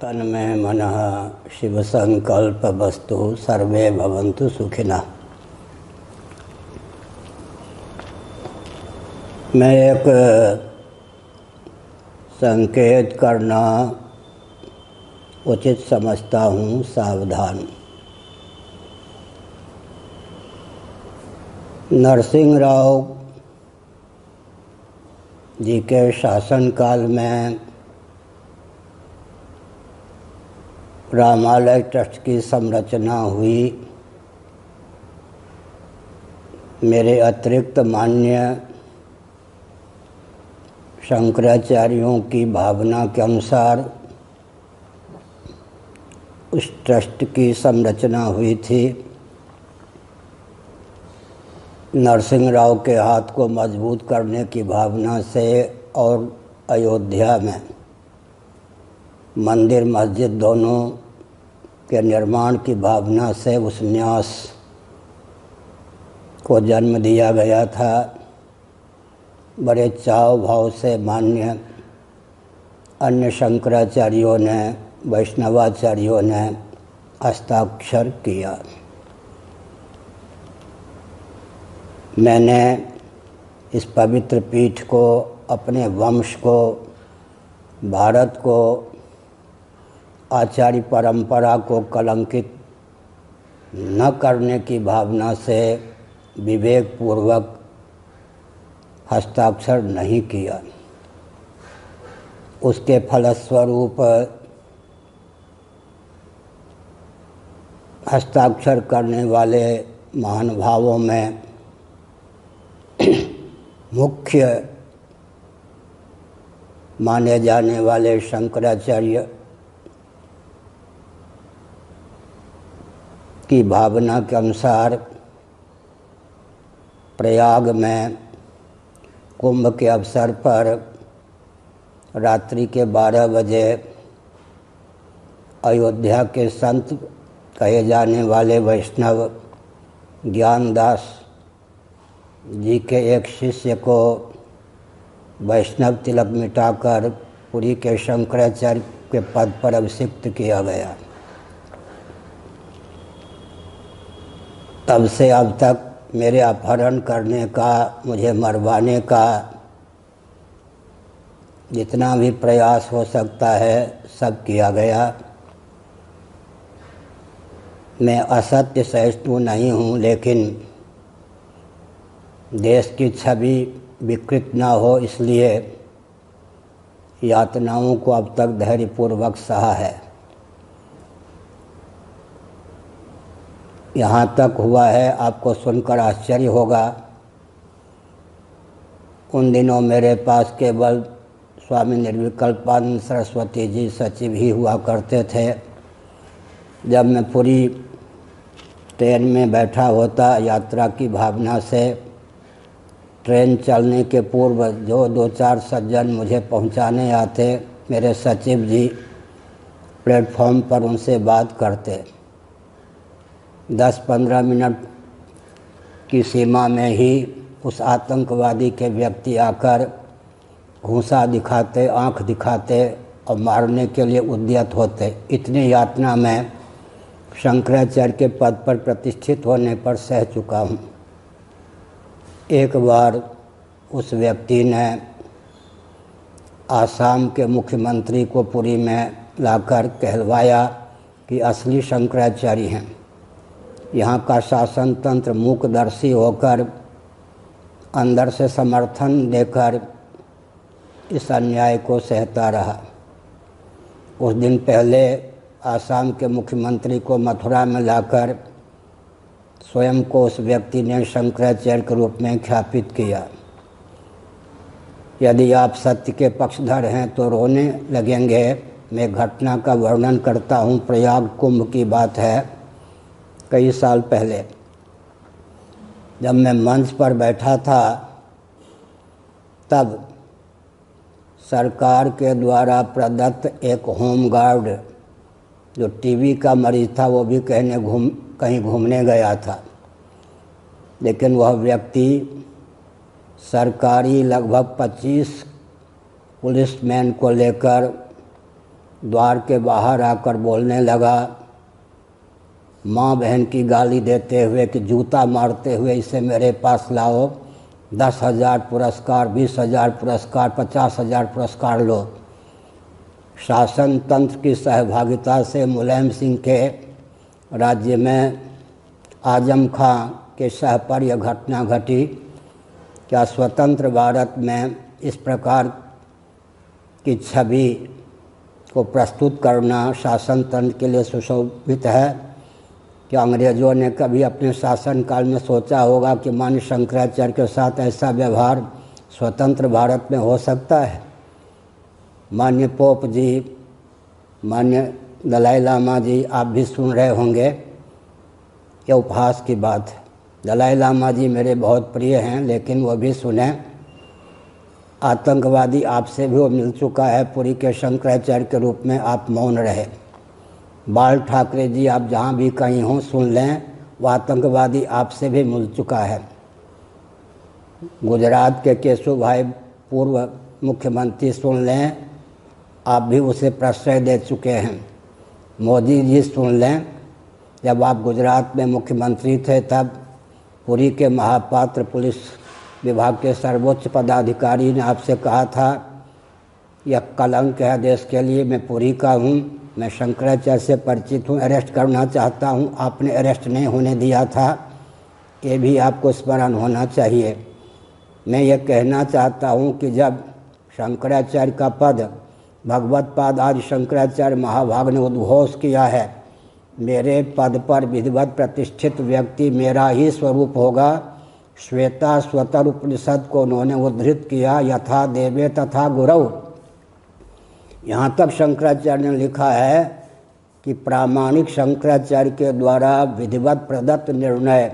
तन्मे मनः शिवसंकल्पवस्तु सर्वे भवन्तु सुखिनः। मैं एक संकेत करना उचित समझता हूँ, सावधान। नरसिंह राव जी के शासनकाल में रामालय ट्रस्ट की संरचना हुई। मेरे अतिरिक्त मान्य शंकराचार्यों की भावना के अनुसार उस ट्रस्ट की संरचना हुई थी। नरसिंह राव के हाथ को मजबूत करने की भावना से और अयोध्या में मंदिर मस्जिद दोनों के निर्माण की भावना से उस न्यास को जन्म दिया गया था। बड़े चाव भाव से मान्य अन्य शंकराचार्यों ने, वैष्णवाचार्यों ने हस्ताक्षर किया। मैंने इस पवित्र पीठ को, अपने वंश को, भारत को, आचार्य परंपरा को कलंकित न करने की भावना से विवेकपूर्वक हस्ताक्षर नहीं किया। उसके फलस्वरूप हस्ताक्षर करने वाले महानुभावों में मुख्य माने जाने वाले शंकराचार्य की भावना के अनुसार प्रयाग में कुंभ के अवसर पर रात्रि के 12 बजे अयोध्या के संत कहे जाने वाले वैष्णव ज्ञानदास जी के एक शिष्य को वैष्णव तिलक मिटाकर पुरी के शंकराचार्य के पद पर अभिषिक्त किया गया। तब से अब तक मेरे अपहरण करने का, मुझे मरवाने का जितना भी प्रयास हो सकता है सब किया गया। मैं असत्य सहिष्णु नहीं हूँ, लेकिन देश की छवि विकृत न हो इसलिए यातनाओं को अब तक धैर्यपूर्वक सहा है। यहाँ तक हुआ है, आपको सुनकर आश्चर्य होगा, उन दिनों मेरे पास केवल स्वामी निर्विकल्पानंद सरस्वती जी सचिव ही हुआ करते थे। जब मैं पूरी ट्रेन में बैठा होता, यात्रा की भावना से ट्रेन चलने के पूर्व जो 2-4 सज्जन मुझे पहुंचाने आते, मेरे सचिव जी प्लेटफॉर्म पर उनसे बात करते। 10-15 मिनट की सीमा में ही उस आतंकवादी के व्यक्ति आकर घूंसा दिखाते, आंख दिखाते और मारने के लिए उद्यत होते। इतनी यातना में शंकराचार्य के पद पर प्रतिष्ठित होने पर सह चुका हूँ। एक बार उस व्यक्ति ने आसाम के मुख्यमंत्री को पुरी में लाकर कहलवाया कि असली शंकराचार्य हैं। यहाँ का शासन तंत्र मूकदर्शी होकर अंदर से समर्थन देकर इस अन्याय को सहता रहा। कुछ दिन पहले आसाम के मुख्यमंत्री को मथुरा में लाकर स्वयं को उस व्यक्ति ने शंकराचार्य के रूप में ख्यापित किया। यदि आप सत्य के पक्षधर हैं तो रोने लगेंगे। मैं घटना का वर्णन करता हूँ। प्रयाग कुंभ की बात है। कई साल पहले जब मैं मंच पर बैठा था, तब सरकार के द्वारा प्रदत्त एक होमगार्ड जो टीबी का मरीज था, वो भी कहीं घूमने गया था। लेकिन वह व्यक्ति सरकारी लगभग 25 पुलिसमैन को लेकर द्वार के बाहर आकर बोलने लगा, माँ बहन की गाली देते हुए कि जूता मारते हुए इसे मेरे पास लाओ, 10,000 पुरस्कार, 20,000 पुरस्कार, 50,000 पुरस्कार लो। शासन तंत्र की सहभागिता से मुलायम सिंह के राज्य में आजम खां के सह पर यह घटना घटी। क्या स्वतंत्र भारत में इस प्रकार की छवि को प्रस्तुत करना शासन तंत्र के लिए सुशोभित है? क्या अंग्रेज़ों ने कभी अपने शासनकाल में सोचा होगा कि माननीय शंकराचार्य के साथ ऐसा व्यवहार स्वतंत्र भारत में हो सकता है? माननीय पोप जी, माननीय दलाई लामा जी, आप भी सुन रहे होंगे, ये उपहास की बात है। दलाई लामा जी मेरे बहुत प्रिय हैं, लेकिन वो भी सुने, आतंकवादी आपसे भी वो मिल चुका है, पुरी के शंकराचार्य के रूप में आप मौन रहे। बाल ठाकरे जी, आप जहाँ भी कहीं हों सुन लें, वो आतंकवादी आपसे भी मिल चुका है। गुजरात के केशु भाई पूर्व मुख्यमंत्री सुन लें, आप भी उसे प्रश्रय दे चुके हैं। मोदी जी सुन लें, जब आप गुजरात में मुख्यमंत्री थे तब पुरी के महापात्र पुलिस विभाग के सर्वोच्च पदाधिकारी ने आपसे कहा था, यह कलंक है देश के लिए, मैं पुरी का हूँ, मैं शंकराचार्य से परिचित हूँ, अरेस्ट करना चाहता हूँ, आपने अरेस्ट नहीं होने दिया था। ये भी आपको स्मरण होना चाहिए। मैं ये कहना चाहता हूँ कि जब शंकराचार्य का पद भगवत पाद आदि शंकराचार्य महाभाग ने उद्घोष किया है, मेरे पद पर विधिवत प्रतिष्ठित व्यक्ति मेरा ही स्वरूप होगा। श्वेता स्वतर उपनिषद को उन्होंने उद्धृत किया, यथा देवे तथा गुरु। यहाँ तक शंकराचार्य ने लिखा है कि प्रामाणिक शंकराचार्य के द्वारा विधिवत प्रदत्त निर्णय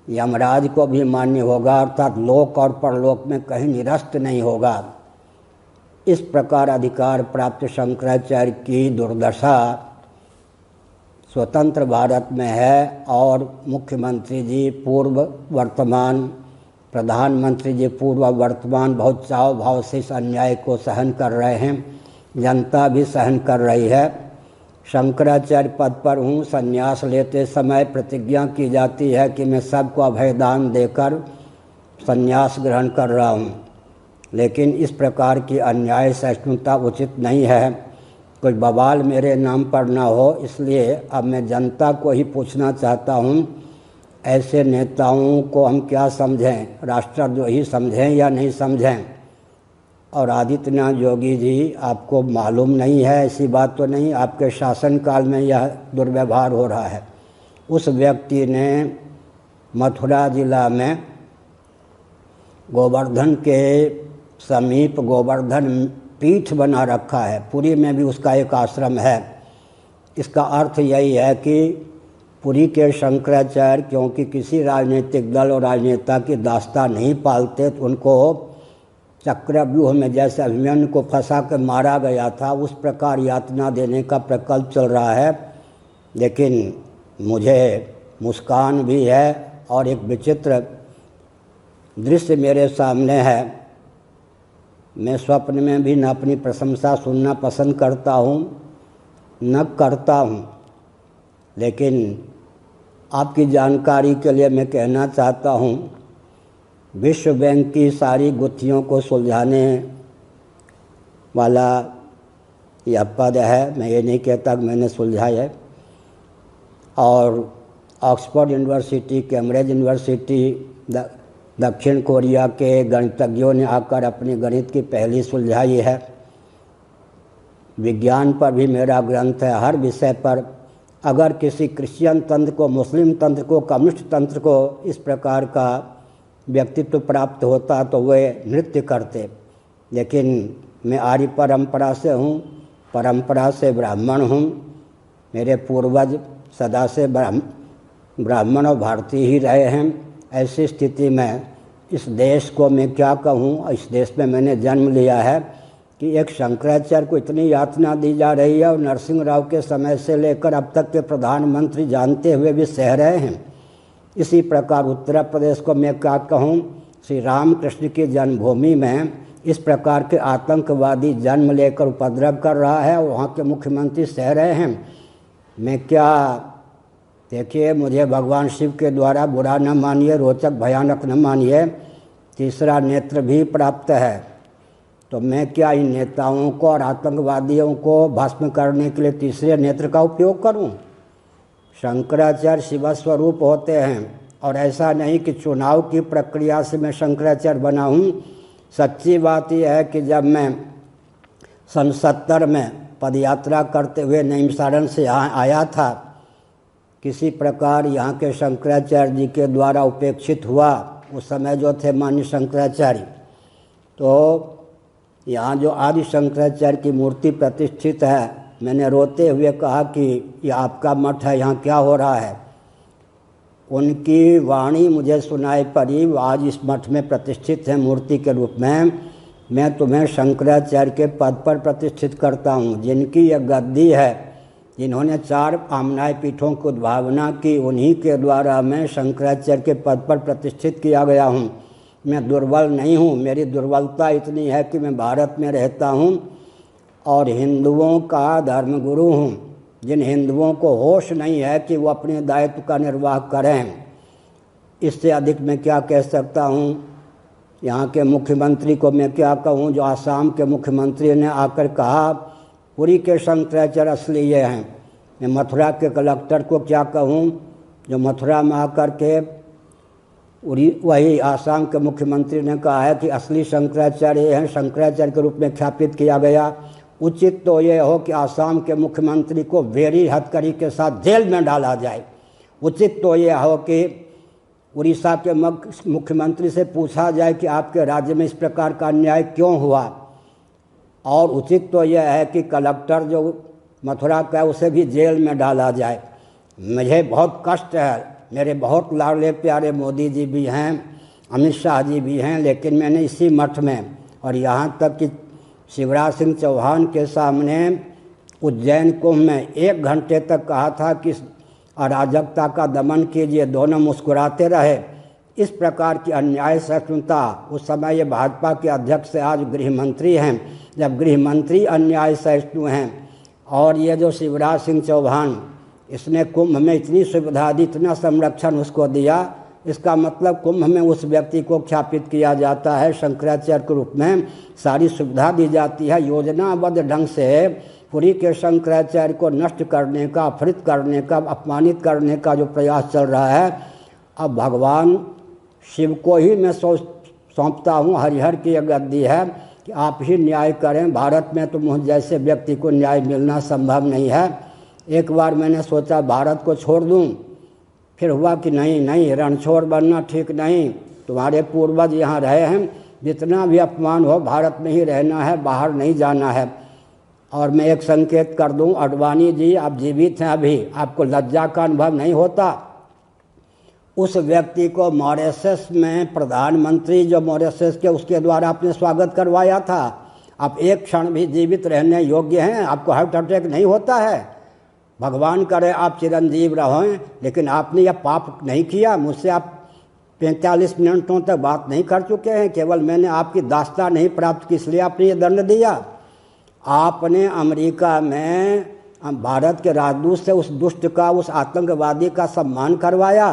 यमराज को भी मान्य होगा, अर्थात लोक और परलोक में कहीं निरस्त नहीं होगा। इस प्रकार अधिकार प्राप्त शंकराचार्य की दुर्दशा स्वतंत्र भारत में है और मुख्यमंत्री जी पूर्व वर्तमान, प्रधानमंत्री जी पूर्व वर्तमान बहुत चाव भाव से इस अन्याय को सहन कर रहे हैं, जनता भी सहन कर रही है। शंकराचार्य पद पर हूँ, संन्यास लेते समय प्रतिज्ञा की जाती है कि मैं सबको अभयदान देकर संन्यास ग्रहण कर रहा हूँ, लेकिन इस प्रकार की अन्याय सहिष्णुता उचित नहीं है। कोई बवाल मेरे नाम पर ना हो, इसलिए अब मैं जनता को ही पूछना चाहता हूँ, ऐसे नेताओं को हम क्या समझें, राष्ट्रद्रोही समझें या नहीं समझें? और आदित्यनाथ योगी जी, आपको मालूम नहीं है, ऐसी बात तो नहीं, आपके शासनकाल में यह दुर्व्यवहार हो रहा है। उस व्यक्ति ने मथुरा जिला में गोवर्धन के समीप गोवर्धन पीठ बना रखा है, पुरी में भी उसका एक आश्रम है। इसका अर्थ यही है कि पुरी के शंकराचार्य क्योंकि किसी राजनीतिक दल और राजनेता की दास्ता नहीं पालते, तो उनको चक्रव्यूह में जैसे अभिमन्यु को फंसा कर मारा गया था, उस प्रकार यातना देने का प्रकल्प चल रहा है। लेकिन मुझे मुस्कान भी है और एक विचित्र दृश्य मेरे सामने है। मैं स्वप्न में भी न अपनी प्रशंसा सुनना पसंद करता हूँ न करता हूँ, लेकिन आपकी जानकारी के लिए मैं कहना चाहता हूँ, विश्व बैंक की सारी गुत्थियों को सुलझाने वाला यह पद है। मैं ये नहीं कहता कि मैंने सुलझाया है। और ऑक्सफोर्ड यूनिवर्सिटी, कैम्ब्रिज यूनिवर्सिटी, दक्षिण कोरिया के गणितज्ञों ने आकर अपनी गणित की पहली सुलझाई है। विज्ञान पर भी मेरा ग्रंथ है। हर विषय पर अगर किसी क्रिश्चियन तंत्र को, मुस्लिम तंत्र को, कम्युनिस्ट तंत्र को इस प्रकार का व्यक्तित्व प्राप्त होता तो वे नृत्य करते। लेकिन मैं आर्य परंपरा से हूँ, परंपरा से ब्राह्मण हूँ। मेरे पूर्वज सदा से ब्राह्मण और भारतीय ही रहे हैं। ऐसी स्थिति में इस देश को मैं क्या कहूँ, इस देश में मैंने जन्म लिया है कि एक शंकराचार्य को इतनी यातना दी जा रही है और नरसिंह राव के समय से लेकर अब तक के प्रधानमंत्री जानते हुए भी सह रहे हैं। इसी प्रकार उत्तर प्रदेश को मैं क्या कहूँ, श्री रामकृष्ण की जन्मभूमि में इस प्रकार के आतंकवादी जन्म लेकर उपद्रव कर रहा है और वहाँ के मुख्यमंत्री सह रहे हैं। मैं क्या, देखिए, मुझे भगवान शिव के द्वारा बुरा न मानिए, रोचक भयानक न मानिए, तीसरा नेत्र भी प्राप्त है। तो मैं क्या इन नेताओं को और आतंकवादियों को भस्म करने के लिए तीसरे नेत्र का उपयोग करूं? शंकराचार्य शिवस्वरूप होते हैं और ऐसा नहीं कि चुनाव की प्रक्रिया से मैं शंकराचार्य बना हूं। सच्ची बात यह है कि जब मैं सन 70 में पदयात्रा करते हुए नैमिषारण्य से यहाँ आया था, किसी प्रकार यहाँ के शंकराचार्य जी के द्वारा उपेक्षित हुआ। उस समय जो थे मान्य शंकराचार्य, तो यहाँ जो आदि शंकराचार्य की मूर्ति प्रतिष्ठित है, मैंने रोते हुए कहा कि ये आपका मठ है, यहाँ क्या हो रहा है? उनकी वाणी मुझे सुनाई पड़ी, वो आज इस मठ में प्रतिष्ठित है मूर्ति के रूप में। मैं तुम्हें शंकराचार्य के पद पर प्रतिष्ठित करता हूँ। जिनकी यह गद्दी है, जिन्होंने 4 आमनाय पीठों की उद्भावना की, उन्हीं के द्वारा मैं शंकराचार्य के पद पर प्रतिष्ठित किया गया हूँ। मैं दुर्बल नहीं हूँ। मेरी दुर्बलता इतनी है कि मैं भारत में रहता हूँ और हिंदुओं का धर्मगुरु हूँ। जिन हिंदुओं को होश नहीं है कि वो अपने दायित्व का निर्वाह करें, इससे अधिक मैं क्या कह सकता हूँ। यहाँ के मुख्यमंत्री को मैं क्या कहूँ, जो आसाम के मुख्यमंत्री ने आकर कहा पुरी के शंकराचार्य असली ये हैं। मैं मथुरा के कलेक्टर को क्या कहूँ, जो मथुरा में आकर के वही आसाम के मुख्यमंत्री ने कहा है कि असली शंकराचार्य हैं, शंकराचार्य के रूप में ख्यापित किया गया। उचित तो ये हो कि आसाम के मुख्यमंत्री को वेरी हथकड़ी के साथ जेल में डाला जाए। उचित तो ये हो कि उड़ीसा के मुख्यमंत्री से पूछा जाए कि आपके राज्य में इस प्रकार का अन्याय क्यों हुआ। और उचित तो यह है कि कलेक्टर जो मथुरा का है उसे भी जेल में डाला जाए। मुझे बहुत कष्ट है, मेरे बहुत लाडले प्यारे मोदी जी भी हैं, अमित शाह जी भी हैं, लेकिन मैंने इसी मठ में और यहाँ तक कि शिवराज सिंह चौहान के सामने उज्जैन कुंभ में 1 घंटे तक कहा था कि अराजकता का दमन कीजिए। दोनों मुस्कुराते रहे। इस प्रकार की अन्याय सहिष्णुता, उस समय ये भाजपा के अध्यक्ष से आज गृह मंत्री हैं, जब गृह मंत्री अन्याय सहिष्णु हैं। और ये जो शिवराज सिंह चौहान, इसने कुंभ में इतनी सुविधा दी, इतना संरक्षण उसको दिया, इसका मतलब कुंभ में उस व्यक्ति को ख्यापित किया जाता है शंकराचार्य के रूप में, सारी सुविधा दी जाती है। योजनाबद्ध ढंग से पुरी के शंकराचार्य को नष्ट करने का, अपहृत करने का, अपमानित करने का जो प्रयास चल रहा है, अब भगवान शिव को ही मैं सौंपता हूँ। हरिहर की यह गद्दी है कि आप ही न्याय करें। भारत में तो मुझ जैसे व्यक्ति को न्याय मिलना संभव नहीं है। एक बार मैंने सोचा भारत को छोड़ दूं, फिर हुआ कि नहीं, रणछोड़ बनना ठीक नहीं। तुम्हारे पूर्वज यहाँ रहे हैं, जितना भी अपमान हो भारत में ही रहना है, बाहर नहीं जाना है। और मैं एक संकेत कर दूं, अडवाणी जी आप जीवित हैं अभी, आपको लज्जा का अनुभव नहीं होता। उस व्यक्ति को मॉरिशस में प्रधानमंत्री जो मॉरिशस के, उसके द्वारा आपने स्वागत करवाया था। आप एक क्षण भी जीवित रहने योग्य हैं, आपको हार्ट अटैक नहीं होता है। भगवान करे आप चिरंजीव रहें, लेकिन आपने यह पाप नहीं किया। मुझसे आप 45 मिनटों तक बात नहीं कर चुके हैं। केवल मैंने आपकी दास्तान नहीं प्राप्त की, इसलिए आपने ये दंड दिया। आपने अमेरिका में भारत के राजदूत से उस दुष्ट का, उस आतंकवादी का सम्मान करवाया।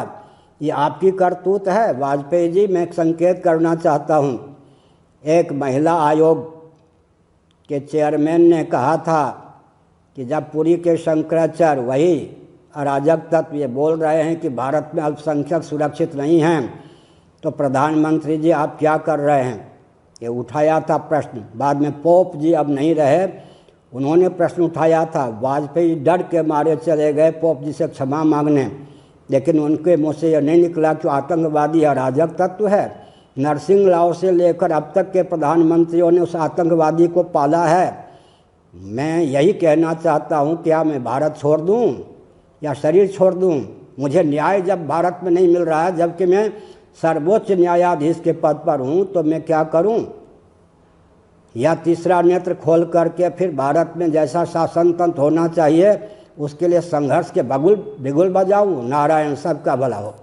ये आपकी करतूत है। वाजपेयी जी, मैं एक संकेत करना चाहता हूँ। एक महिला आयोग के चेयरमैन ने कहा था कि जब पुरी के शंकराचार्य, वही अराजक तत्व, ये बोल रहे हैं कि भारत में अल्पसंख्यक सुरक्षित नहीं हैं, तो प्रधानमंत्री जी आप क्या कर रहे हैं, ये उठाया था प्रश्न। बाद में पोप जी अब नहीं रहे, उन्होंने प्रश्न उठाया था। वाजपेयी डर के मारे चले गए पोप जी से क्षमा मांगने, लेकिन उनके मुँह से यह नहीं निकला कि आतंकवादी अराजक तत्व है। नरसिंह राव से लेकर अब तक के प्रधानमंत्रियों ने उस आतंकवादी को पाला है। मैं यही कहना चाहता हूँ, क्या मैं भारत छोड़ दूँ या शरीर छोड़ दूँ? मुझे न्याय जब भारत में नहीं मिल रहा है, जबकि मैं सर्वोच्च न्यायाधीश के पद पर हूँ, तो मैं क्या करूँ? या तीसरा नेत्र खोल करके फिर भारत में जैसा शासन तंत्र होना चाहिए उसके लिए संघर्ष के बिगुल बजाऊँ? नारायण, सबका भला हो।